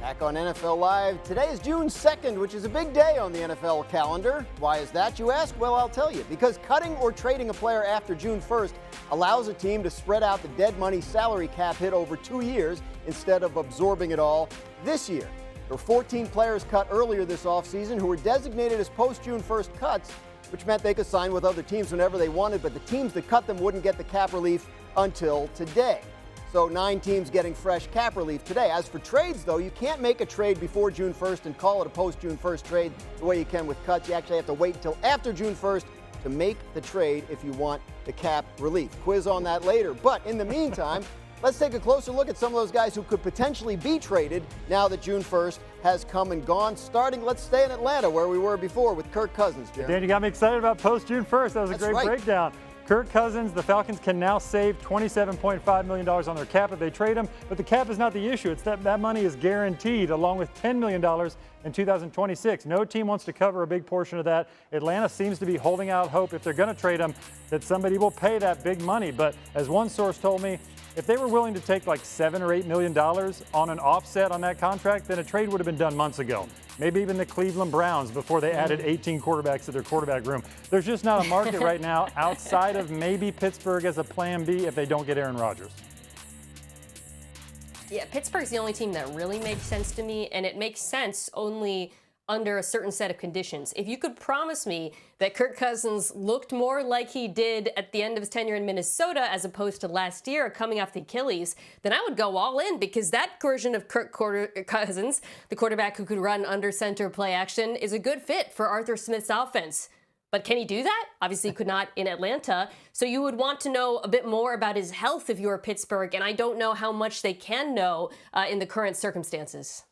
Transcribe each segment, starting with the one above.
Back on NFL Live. Today is June 2nd, which is a big day on the NFL calendar. Why is that, you ask? Well, I'll tell you. Because cutting or trading a player after June 1st allows a team to spread out the dead money salary cap hit over 2 years instead of absorbing it all this year. There were 14 players cut earlier this offseason who were designated as post-June 1st cuts, which meant they could sign with other teams whenever they wanted, but the teams that cut them wouldn't get the cap relief until today. So 9 teams getting fresh cap relief today. As for trades, though, you can't make a trade before June 1st and call it a post-June 1st trade the way you can with cuts. You actually have to wait until after June 1st to make the trade if you want the cap relief. Quiz on that later. But in the meantime, let's take a closer look at some of those guys who could potentially be traded now that June 1st has come and gone. Starting, let's stay in Atlanta where we were before with Kirk Cousins, Jeremy. Dan, you got me excited about post-June 1st. That was a great breakdown. Kirk Cousins, the Falcons can now save $27.5 million on their cap if they trade him, but the cap is not the issue. It's that money is guaranteed along with $10 million in 2026. No team wants to cover a big portion of that. Atlanta seems to be holding out hope if they're going to trade him that somebody will pay that big money. But as one source told me, if they were willing to take like $7 or $8 million on an offset on that contract, then a trade would have been done months ago. Maybe even the Cleveland Browns before they added 18 quarterbacks to their quarterback room. There's just not a market right now outside of maybe Pittsburgh as a plan B if they don't get Aaron Rodgers. Yeah, Pittsburgh's the only team that really makes sense to me, and it makes sense only under a certain set of conditions. If you could promise me that Kirk Cousins looked more like he did at the end of his tenure in Minnesota as opposed to last year coming off the Achilles, then I would go all in, because that version of Kirk Cousins, the quarterback who could run under center play action, is a good fit for Arthur Smith's offense. But can he do that? Obviously he could not in Atlanta. So you would want to know a bit more about his health if you were Pittsburgh, and I don't know how much they can know in the current circumstances.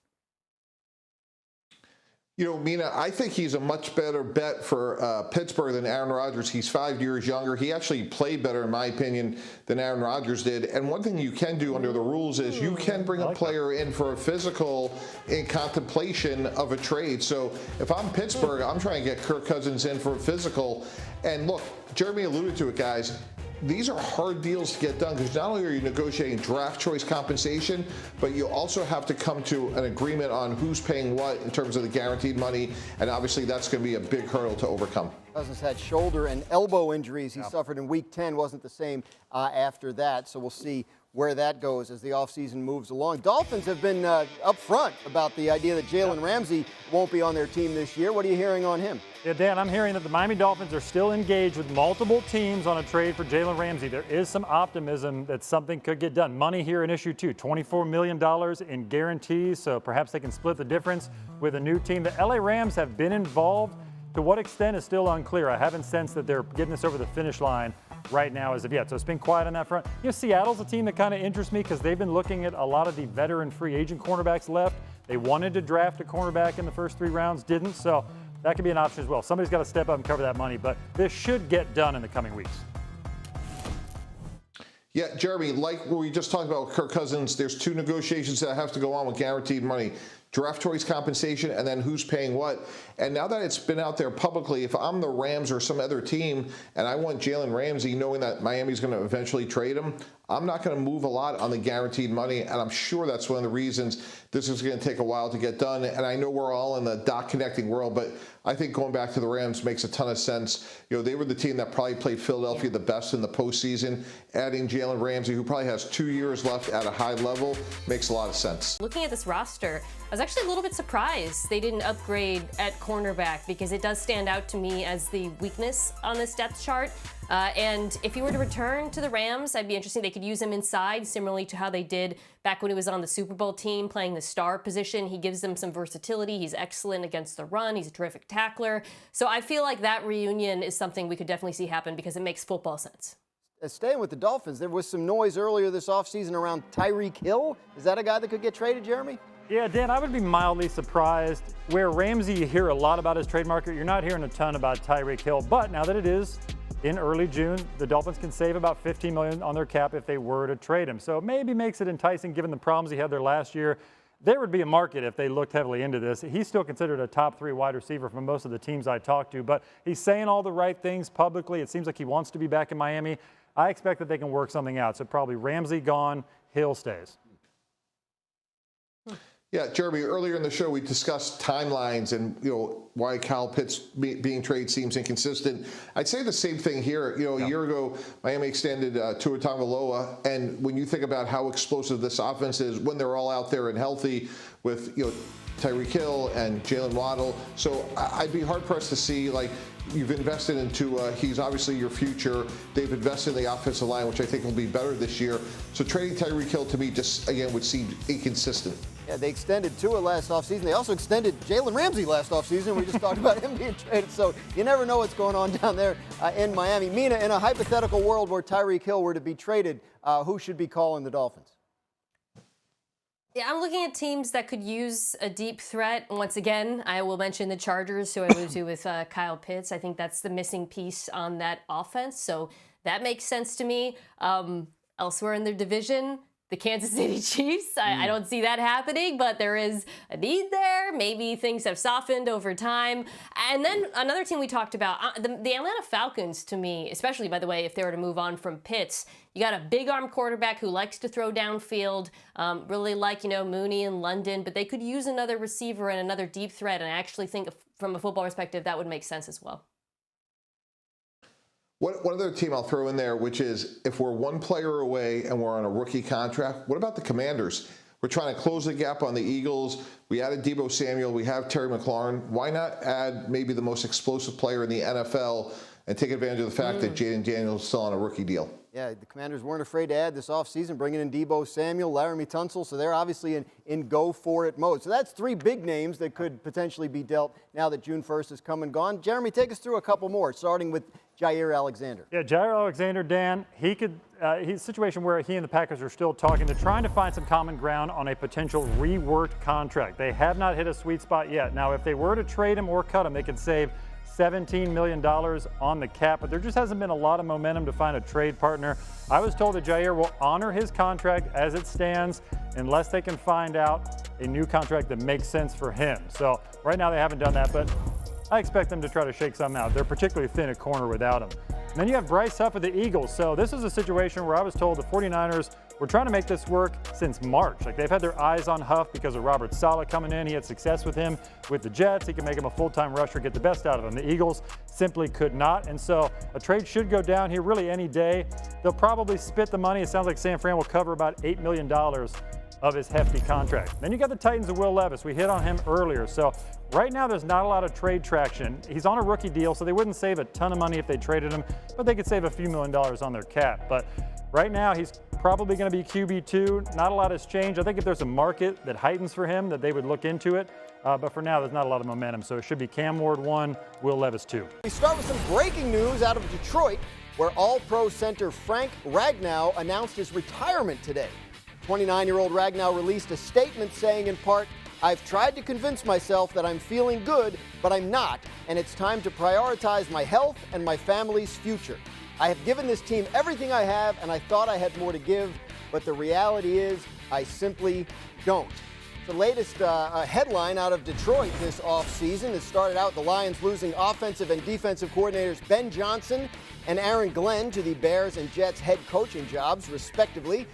You know, Mina, I think he's a much better bet for Pittsburgh than Aaron Rodgers. He's 5 years younger. He actually played better, in my opinion, than Aaron Rodgers did. And one thing you can do under the rules is you can bring a player in for a physical in contemplation of a trade. So if I'm Pittsburgh, I'm trying to get Kirk Cousins in for a physical. And look, Jeremy alluded to it, guys. These are hard deals to get done because not only are you negotiating draft choice compensation, but you also have to come to an agreement on who's paying what in terms of the guaranteed money, and obviously that's going to be a big hurdle to overcome. Cousins had shoulder and elbow injuries he suffered in Week 10. Wasn't the same after that, so we'll see where that goes as the offseason moves along. Dolphins have been upfront about the idea that Jalen Ramsey won't be on their team this year. What are you hearing on him? Yeah, Dan, I'm hearing that the Miami Dolphins are still engaged with multiple teams on a trade for Jalen Ramsey. There is some optimism that something could get done. Money here an issue too, $24 million in guarantees, so perhaps they can split the difference with a new team. The LA Rams have been involved. To what extent is still unclear. I haven't sensed that they're getting this over the finish line right now as of yet. So it's been quiet on that front. You know, Seattle's a team that kind of interests me because they've been looking at a lot of the veteran free agent cornerbacks left. They wanted to draft a cornerback in the first 3 rounds, didn't. So that could be an option as well. Somebody's got to step up and cover that money, but this should get done in the coming weeks. Yeah, Jeremy, like we just talked about Kirk Cousins, there's 2 negotiations that have to go on with guaranteed money. Draft choice compensation, and then who's paying what. And now that it's been out there publicly, if I'm the Rams or some other team and I want Jalen Ramsey, knowing that Miami's going to eventually trade him, I'm not going to move a lot on the guaranteed money, and I'm sure that's one of the reasons this is going to take a while to get done. And I know we're all in the dot connecting world, but I think going back to the Rams makes a ton of sense. You know, they were the team that probably played Philadelphia the best in the postseason. Adding Jalen Ramsey, who probably has 2 years left at a high level, makes a lot of sense. Looking at this roster, I was actually a little bit surprised they didn't upgrade at cornerback, because it does stand out to me as the weakness on this depth chart. And if he were to return to the Rams, I'd be interested. They could use him inside, similarly to how they did back when he was on the Super Bowl team playing the star position. He gives them some versatility. He's excellent against the run. He's a terrific tackler. So I feel like that reunion is something we could definitely see happen because it makes football sense. Staying with the Dolphins, there was some noise earlier this offseason around Tyreek Hill. Is that a guy that could get traded, Jeremy? Yeah, Dan, I would be mildly surprised. Where Ramsey, you hear a lot about his trade market. You're not hearing a ton about Tyreek Hill. But now that it is in early June, the Dolphins can save about $15 million on their cap if they were to trade him. So it maybe makes it enticing given the problems he had there last year. There would be a market if they looked heavily into this. He's still considered a top 3 wide receiver from most of the teams I talked to, but he's saying all the right things publicly. It seems like he wants to be back in Miami. I expect that they can work something out. So probably Ramsey gone, Hill stays. Yeah, Jeremy, earlier in the show, we discussed timelines and, why Kyle Pitts being traded seems inconsistent. I'd say the same thing here. A year ago, Miami extended Tua Tagovailoa, and when you think about how explosive this offense is when they're all out there and healthy with, Tyreek Hill and Jalen Waddle. So I'd be hard-pressed to see, you've invested into, he's obviously your future. They've invested in the offensive line, which I think will be better this year. So trading Tyreek Hill to me just, again, would seem inconsistent. Yeah, they extended Tua last offseason. They also extended Jalen Ramsey last offseason. We just talked about him being traded. So you never know what's going on down there in Miami. Mina, in a hypothetical world where Tyreek Hill were to be traded, who should be calling the Dolphins? Yeah, I'm looking at teams that could use a deep threat. Once again, I will mention the Chargers, who I alluded to with Kyle Pitts. I think that's the missing piece on that offense. So that makes sense to me. Elsewhere in their division, the Kansas City Chiefs. I don't see that happening, but there is a need there. Maybe things have softened over time. And then another team we talked about, the Atlanta Falcons, to me, especially, by the way, if they were to move on from Pitts, you got a big arm quarterback who likes to throw downfield, really like, Mooney and London, but they could use another receiver and another deep threat. And I actually think from a football perspective, that would make sense as well. One other team I'll throw in there, which is if we're one player away and we're on a rookie contract, what about the Commanders? We're trying to close the gap on the Eagles. We added Deebo Samuel. We have Terry McLaurin. Why not add maybe the most explosive player in the NFL and take advantage of the fact that Jaden Daniels is still on a rookie deal? Yeah, the Commanders weren't afraid to add this offseason, bringing in Deebo Samuel, Laramie Tunsil, so they're obviously in go-for-it mode. So that's three big names that could potentially be dealt now that June 1st has come and gone. Jeremy, take us through a couple more, starting with Jair Alexander. Yeah, Jair Alexander, Dan, he's a situation where he and the Packers are still talking. They're trying to find some common ground on a potential reworked contract. They have not hit a sweet spot yet. Now, if they were to trade him or cut him, they could save $17 million on the cap, but there just hasn't been a lot of momentum to find a trade partner. I was told that Jair will honor his contract as it stands unless they can find out a new contract that makes sense for him. So right now they haven't done that, but I expect them to try to shake something out. They're particularly thin at corner without him. And then you have Bryce Huff of the Eagles. So this is a situation where I was told the 49ers were trying to make this work since March. They've had their eyes on Huff because of Robert Saleh coming in. He had success with him with the Jets. He could make him a full-time rusher, get the best out of him. The Eagles simply could not. And so a trade should go down here really any day. They'll probably spit the money. It sounds like San Fran will cover about $8 million of his hefty contract. Then you got the Titans of Will Levis. We hit on him earlier. So right now there's not a lot of trade traction. He's on a rookie deal, so they wouldn't save a ton of money if they traded him, but they could save a few $1 million on their cap. But right now he's probably going to be QB2. Not a lot has changed. I think if there's a market that heightens for him, that they would look into it. But for now, there's not a lot of momentum. So it should be Cam Ward 1, Will Levis 2. We start with some breaking news out of Detroit, where All-Pro center Frank Ragnow announced his retirement today. 29-year-old Ragnow released a statement saying, in part, "I've tried to convince myself that I'm feeling good, but I'm not, and it's time to prioritize my health and my family's future. I have given this team everything I have, and I thought I had more to give, but the reality is I simply don't." The latest headline out of Detroit this offseason has started out the Lions losing offensive and defensive coordinators Ben Johnson and Aaron Glenn to the Bears and Jets head coaching jobs, respectively.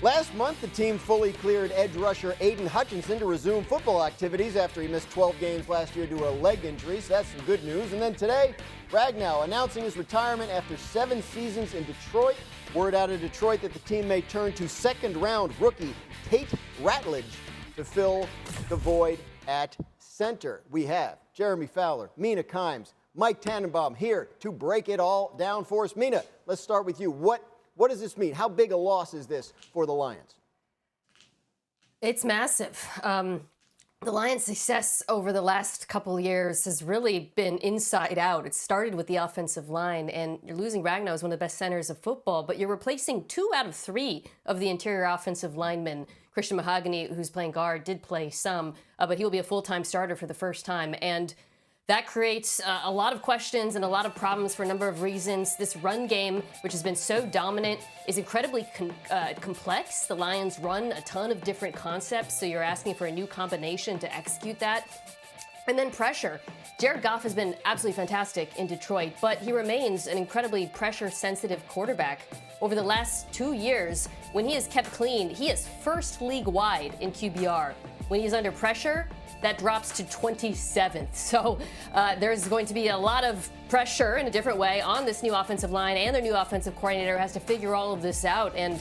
Last month, the team fully cleared edge rusher Aiden Hutchinson to resume football activities after he missed 12 games last year due to a leg injury, so that's some good news. And then today, Ragnow announcing his retirement after 7 seasons in Detroit. Word out of Detroit that the team may turn to second-round rookie Tate Ratledge to fill the void at center. We have Jermey Fowler, Mina Kimes, Mike Tannenbaum here to break it all down for us. Mina, let's start with you. What does this mean? How big a loss is this for the Lions? It's massive. The Lions' success over the last couple of years has really been inside out. It started with the offensive line, and you're losing Ragnow as one of the best centers of football, but you're replacing 2 out of 3 of the interior offensive linemen. Christian Mahogany, who's playing guard, did play some, but he will be a full-time starter for the first time. And that creates a lot of questions and a lot of problems for a number of reasons. This run game, which has been so dominant, is incredibly complex. The Lions run a ton of different concepts, so you're asking for a new combination to execute that. And then pressure. Jared Goff has been absolutely fantastic in Detroit, but he remains an incredibly pressure-sensitive quarterback. Over the last 2 years, when he is kept clean, he is first league-wide in QBR. when he's under pressure, that drops to 27th. So there's going to be a lot of pressure in a different way on this new offensive line, and their new offensive coordinator has to figure all of this out. And,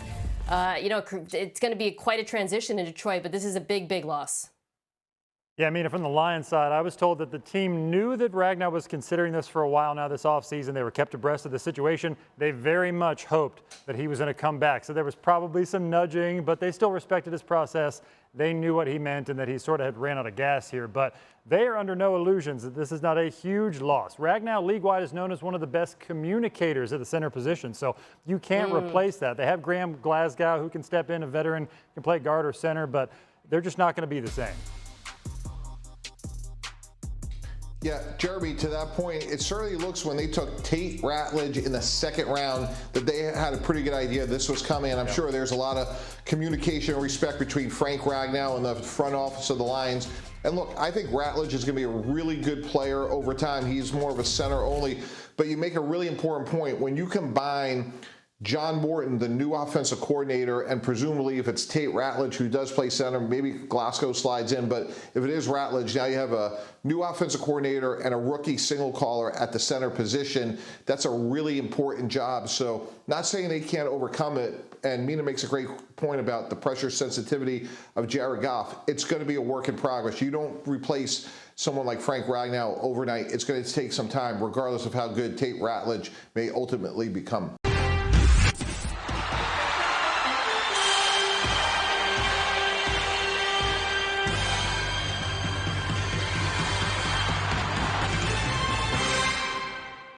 it's going to be quite a transition in Detroit, but this is a big, big loss. Yeah, I mean, from the Lions side, I was told that the team knew that Ragnow was considering this for a while now this offseason. They were kept abreast of the situation. They very much hoped that he was going to come back. So there was probably some nudging, but they still respected his process. They knew what he meant and that he sort of had ran out of gas here. But they are under no illusions that this is not a huge loss. Ragnow, league-wide, is known as one of the best communicators at the center position. So you can't replace that. They have Graham Glasgow, who can step in, a veteran, can play guard or center, but they're just not going to be the same. Yeah, Jeremy, to that point, it certainly looks when they took Tate Ratledge in the second round that they had a pretty good idea this was coming. And I'm sure there's a lot of communication and respect between Frank Ragnow and the front office of the Lions. And look, I think Ratledge is going to be a really good player over time. He's more of a center only. But you make a really important point. When you combine John Morton, the new offensive coordinator, and presumably if it's Tate Ratledge, who does play center, maybe Glasgow slides in, but if it is Ratledge, now you have a new offensive coordinator and a rookie single caller at the center position. That's a really important job. So not saying they can't overcome it, and Mina makes a great point about the pressure sensitivity of Jared Goff. It's going to be a work in progress. You don't replace someone like Frank Ragnow overnight. It's going to take some time, regardless of how good Tate Ratledge may ultimately become.